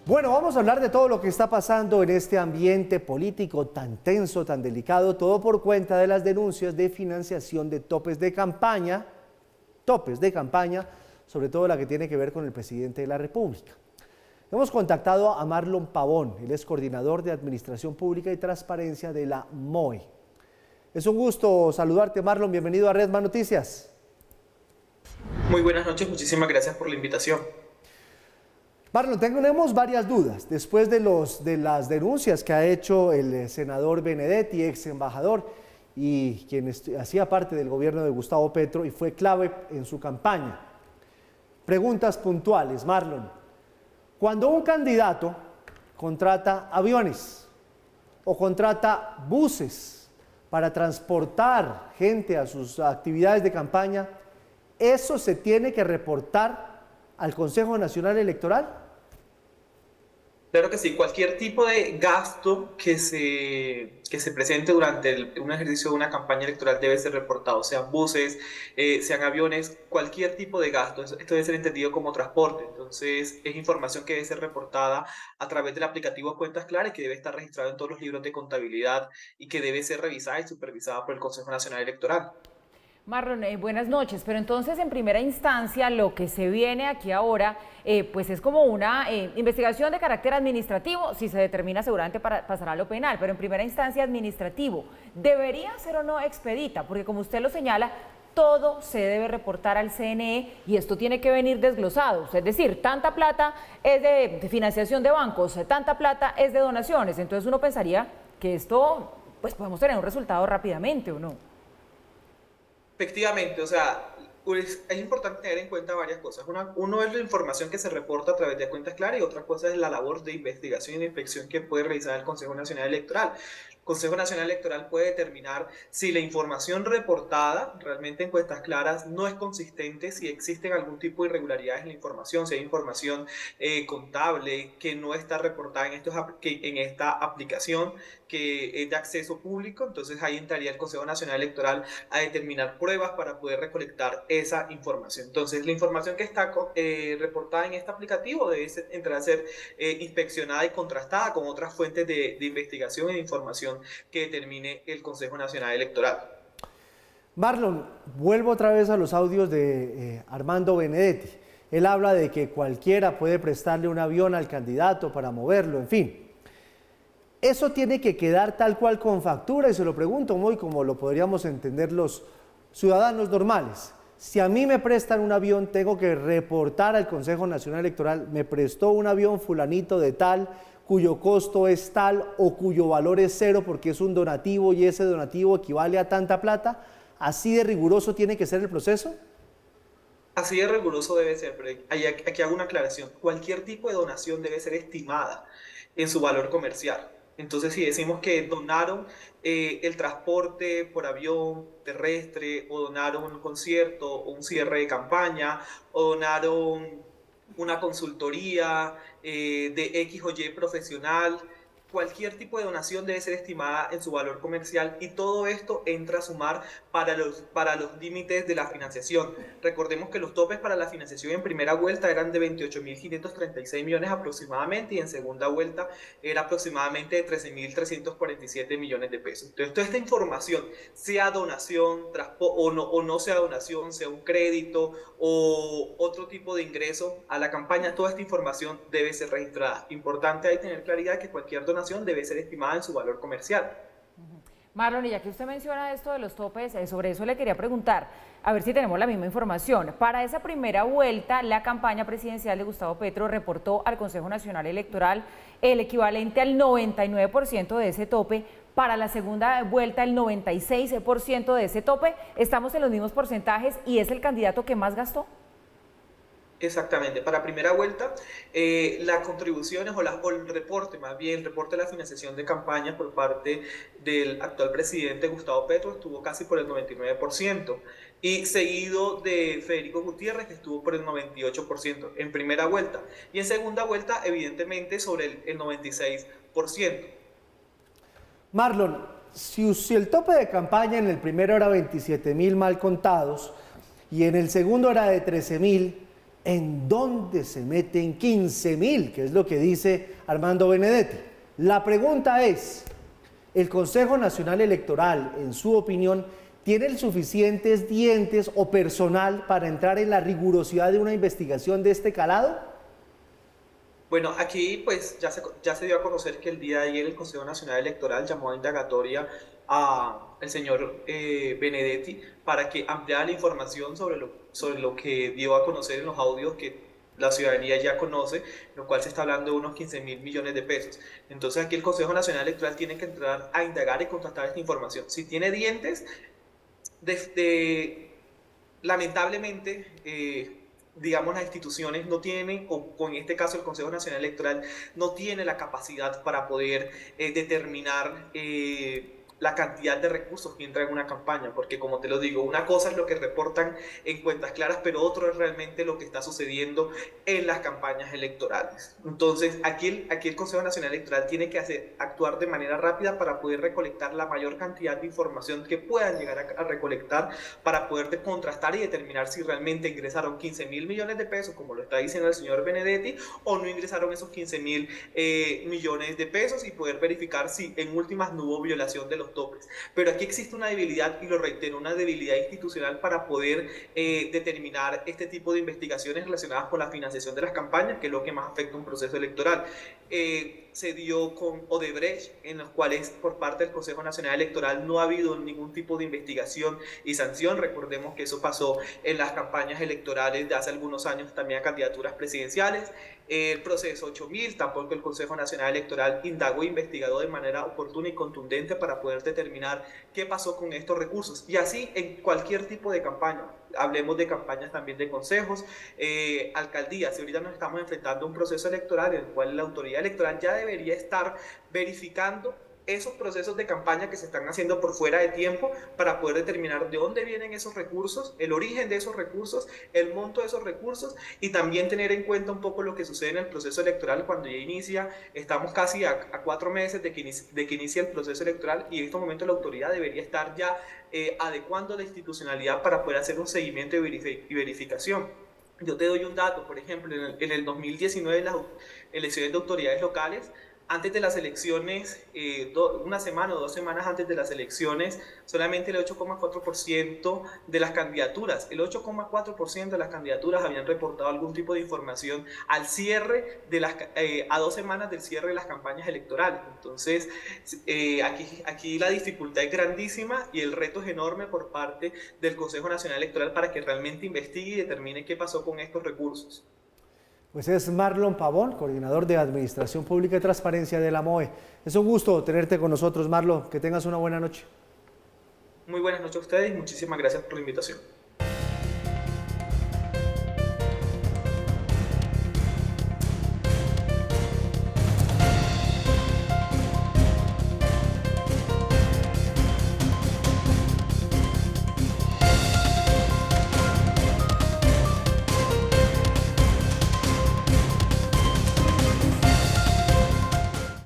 Bueno, vamos a hablar de todo lo que está pasando en este ambiente político tan tenso, tan delicado, todo por cuenta de las denuncias de financiación de topes de campaña, sobre todo la que tiene que ver con el presidente de la República. Hemos contactado a Marlon Pavón, él es coordinador de Administración Pública y Transparencia de la MOE. Es un gusto saludarte, Marlon, bienvenido a Red Más Noticias. Muy buenas noches, muchísimas gracias por la invitación. Marlon, tenemos varias dudas después de las denuncias que ha hecho el senador Benedetti, ex embajador, y quien hacía parte del gobierno de Gustavo Petro y fue clave en su campaña. Preguntas puntuales, Marlon. Cuando un candidato contrata aviones o contrata buses para transportar gente a sus actividades de campaña, ¿eso se tiene que reportar al Consejo Nacional Electoral? Claro que sí, cualquier tipo de gasto que se presente durante un ejercicio de una campaña electoral debe ser reportado, sean buses, sean aviones, cualquier tipo de gasto. Esto debe ser entendido como transporte. Entonces, es información que debe ser reportada a través del aplicativo Cuentas Claras, que debe estar registrado en todos los libros de contabilidad y que debe ser revisada y supervisada por el Consejo Nacional Electoral. Marlon, buenas noches, pero entonces en primera instancia lo que se viene aquí ahora pues es como una investigación de carácter administrativo, si se determina seguramente pasará a lo penal, pero en primera instancia administrativo, ¿debería ser o no expedita? Porque como usted lo señala, todo se debe reportar al CNE y esto tiene que venir desglosado, es decir, tanta plata es de financiación de bancos, tanta plata es de donaciones, entonces uno pensaría que esto pues podemos tener un resultado rápidamente, ¿o no? Efectivamente, o sea, pues, es importante tener en cuenta varias cosas. Uno es la información que se reporta a través de Cuentas Claras y otra cosa es la labor de investigación y de inspección que puede realizar el Consejo Nacional Electoral. El Consejo Nacional Electoral puede determinar si la información reportada realmente en Cuentas Claras no es consistente, si existen algún tipo de irregularidades en la información, si hay información contable que no está reportada en esta aplicación que es de acceso público, entonces ahí entraría el Consejo Nacional Electoral a determinar pruebas para poder recolectar esa información. Entonces, la información que está reportada en este aplicativo debe entrar a ser inspeccionada y contrastada con otras fuentes de investigación y de información que determine el Consejo Nacional Electoral. Marlon, vuelvo otra vez a los audios de Armando Benedetti. Él habla de que cualquiera puede prestarle un avión al candidato para moverlo, en fin. Eso tiene que quedar tal cual con factura y se lo pregunto muy como lo podríamos entender los ciudadanos normales. Si a mí me prestan un avión, tengo que reportar al Consejo Nacional Electoral, me prestó un avión fulanito de tal, cuyo costo es tal o cuyo valor es cero porque es un donativo y ese donativo equivale a tanta plata. ¿Así de riguroso tiene que ser el proceso? Así de riguroso debe ser, pero aquí hago una aclaración. Cualquier tipo de donación debe ser estimada en su valor comercial. Entonces, si decimos que donaron el transporte por avión terrestre, o donaron un concierto, o un cierre de campaña, o donaron una consultoría de X o Y profesional, cualquier tipo de donación debe ser estimada en su valor comercial y todo esto entra a sumar para los límites de la financiación. Recordemos que los topes para la financiación en primera vuelta eran de 28.536 millones aproximadamente y en segunda vuelta era aproximadamente de 13.347 millones de pesos. Entonces, toda esta información, sea donación o no sea donación, sea un crédito o otro tipo de ingreso a la campaña, toda esta información debe ser registrada. Importante ahí tener claridad que cualquier donación debe ser estimada en su valor comercial. Marlon, y ya que usted menciona esto de los topes, sobre eso le quería preguntar, a ver si tenemos la misma información. Para esa primera vuelta, la campaña presidencial de Gustavo Petro reportó al Consejo Nacional Electoral el equivalente al 99% de ese tope. Para la segunda vuelta, el 96% de ese tope. Estamos en los mismos porcentajes y es el candidato que más gastó. Exactamente, para primera vuelta, las contribuciones o el reporte, más bien el reporte de la financiación de campaña por parte del actual presidente Gustavo Petro estuvo casi por el 99% y seguido de Federico Gutiérrez que estuvo por el 98% en primera vuelta y en segunda vuelta evidentemente sobre el 96%. Marlon, si el tope de campaña en el primero era 27.000 mal contados y en el segundo era de 13.000, ¿En dónde se meten 15.000? Que es lo que dice Armando Benedetti. La pregunta es, ¿el Consejo Nacional Electoral, en su opinión, tiene suficientes dientes o personal para entrar en la rigurosidad de una investigación de este calado? Bueno, aquí pues ya se dio a conocer que el día de ayer el Consejo Nacional Electoral llamó a indagatoria al señor Benedetti para que ampliara la información sobre lo que dio a conocer en los audios que la ciudadanía ya conoce, lo cual se está hablando de unos 15.000 millones de pesos. Entonces aquí el Consejo Nacional Electoral tiene que entrar a indagar y contrastar esta información. Si tiene dientes, lamentablemente, digamos, las instituciones no tienen, o en este caso el Consejo Nacional Electoral, no tiene la capacidad para poder determinar la cantidad de recursos que entran en una campaña, porque como te lo digo, una cosa es lo que reportan en cuentas claras, pero otro es realmente lo que está sucediendo en las campañas electorales. Entonces, aquí el Consejo Nacional Electoral tiene que actuar de manera rápida para poder recolectar la mayor cantidad de información que puedan llegar a recolectar para poder contrastar y determinar si realmente ingresaron 15.000 millones de pesos, como lo está diciendo el señor Benedetti, o no ingresaron esos 15.000 millones de pesos, y poder verificar si en últimas no hubo violación de los topes. Pero aquí existe una debilidad, y lo reitero, una debilidad institucional para poder determinar este tipo de investigaciones relacionadas con la financiación de las campañas, que es lo que más afecta un proceso electoral. Se dio con Odebrecht, en los cuales por parte del Consejo Nacional Electoral no ha habido ningún tipo de investigación y sanción. Recordemos que eso pasó en las campañas electorales de hace algunos años, también a candidaturas presidenciales. El proceso 8000, tampoco el Consejo Nacional Electoral indagó e investigó de manera oportuna y contundente para poder determinar qué pasó con estos recursos. Y así en cualquier tipo de campaña. Hablemos de campañas también de consejos, alcaldías. Y ahorita nos estamos enfrentando a un proceso electoral en el cual la autoridad electoral ya debería estar verificando esos procesos de campaña que se están haciendo por fuera de tiempo, para poder determinar de dónde vienen esos recursos, el origen de esos recursos, el monto de esos recursos, y también tener en cuenta un poco lo que sucede en el proceso electoral cuando ya inicia. Estamos casi a 4 meses de que inicia el proceso electoral, y en estos momentos la autoridad debería estar ya adecuando la institucionalidad para poder hacer un seguimiento y verificación. Yo te doy un dato, por ejemplo, en el 2019 las elecciones de autoridades locales, antes de las elecciones, una semana o 2 semanas antes de las elecciones, solamente el 8,4% de las candidaturas, habían reportado algún tipo de información al cierre a 2 semanas del cierre de las campañas electorales. Entonces, aquí la dificultad es grandísima y el reto es enorme por parte del Consejo Nacional Electoral para que realmente investigue y determine qué pasó con estos recursos. Pues es Marlon Pavón, coordinador de Administración Pública y Transparencia de la MOE. Es un gusto tenerte con nosotros, Marlon. Que tengas una buena noche. Muy buenas noches a ustedes y muchísimas gracias por la invitación.